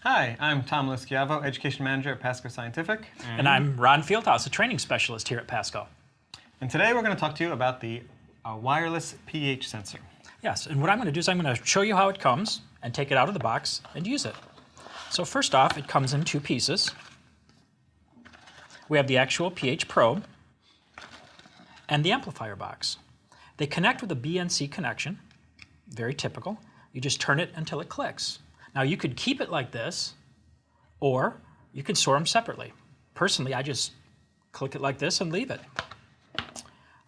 Hi, I'm Tom Lischiavo, Education Manager at PASCO Scientific. And I'm Ron Fieldhouse, a training specialist here at PASCO. And today we're going to talk to you about the wireless pH sensor. Yes, and what I'm going to do is I'm going to show you how it comes and take it out of the box and use it. So first off, it comes in two pieces. We have the actual pH probe and the amplifier box. They connect with a BNC connection, very typical. You just turn it until it clicks. Now you could keep it like this, or you could store them separately. Personally, I just click it like this and leave it.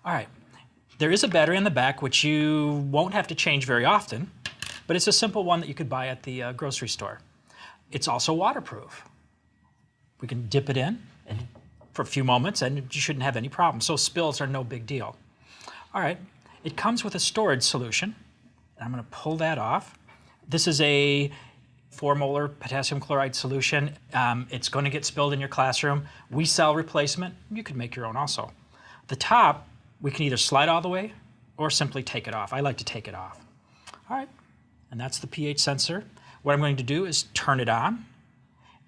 All right, there is a battery in the back which you won't have to change very often, but it's a simple one that you could buy at the grocery store. It's also waterproof. We can dip it in for a few moments and you shouldn't have any problems. So spills are no big deal. All right, it comes with a storage solution. I'm going to pull that off. This is a 4 molar potassium chloride solution. It's going to get spilled in your classroom. We sell replacement. You could make your own also. The top, we can either slide all the way or simply take it off. I like to take it off. All right, and that's the pH sensor. What I'm going to do is turn it on,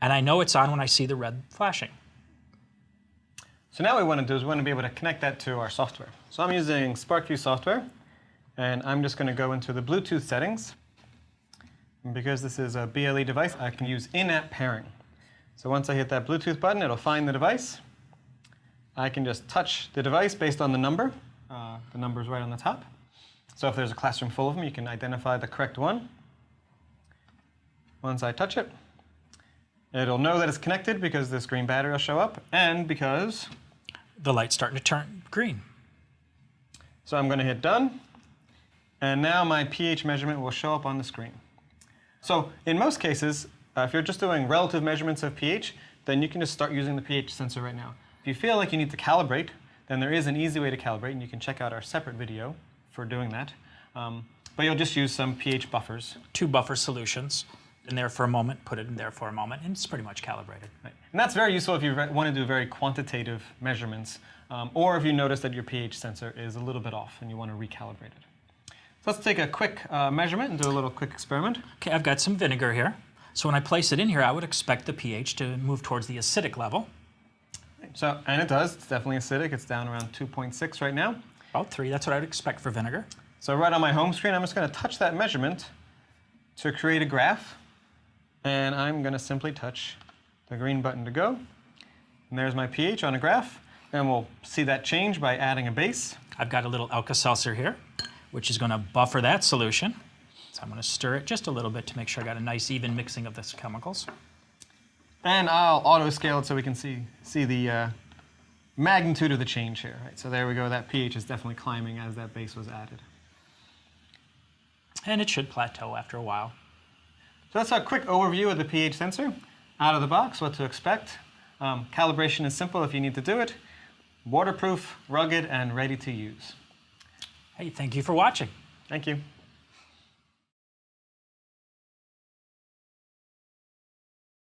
and I know it's on when I see the red flashing. So now what we want to do is we want to be able to connect that to our software. So I'm using SparkView software, and I'm just going to go into the Bluetooth settings. And because this is a BLE device, I can use in-app pairing. So once I hit that Bluetooth button, it'll find the device. I can just touch the device based on the number. The number is right on the top. So if there's a classroom full of them, you can identify the correct one. Once I touch it, it'll know that it's connected because this green battery will show up, and because the light's starting to turn green. So I'm going to hit done, and now my pH measurement will show up on the screen. So in most cases, if you're just doing relative measurements of pH, then you can just start using the pH sensor right now. If you feel like you need to calibrate, then there is an easy way to calibrate, and you can check out our separate video for doing that. But you'll just use some pH buffers. 2 buffer solutions. In there for a moment, put it in there for a moment, and it's pretty much calibrated. Right. And that's very useful if you want to do very quantitative measurements, or if you notice that your pH sensor is a little bit off and you want to recalibrate it. So let's take a quick measurement and do a little quick experiment. Okay, I've got some vinegar here. So when I place it in here, I would expect the pH to move towards the acidic level. So, and it does. It's definitely acidic. It's down around 2.6 right now. About 3. That's what I would expect for vinegar. So right on my home screen, I'm just going to touch that measurement to create a graph. And I'm going to simply touch the green button to go. And there's my pH on a graph. And we'll see that change by adding a base. I've got a little Alka-Seltzer here, which is going to buffer that solution. So I'm going to stir it just a little bit to make sure I got a nice even mixing of the chemicals. And I'll auto-scale it so we can see the magnitude of the change here. Right? So there we go. That pH is definitely climbing as that base was added. And it should plateau after a while. So that's a quick overview of the pH sensor. Out of the box, what to expect. Calibration is simple if you need to do it. Waterproof, rugged, and ready to use. Hey, thank you for watching. Thank you.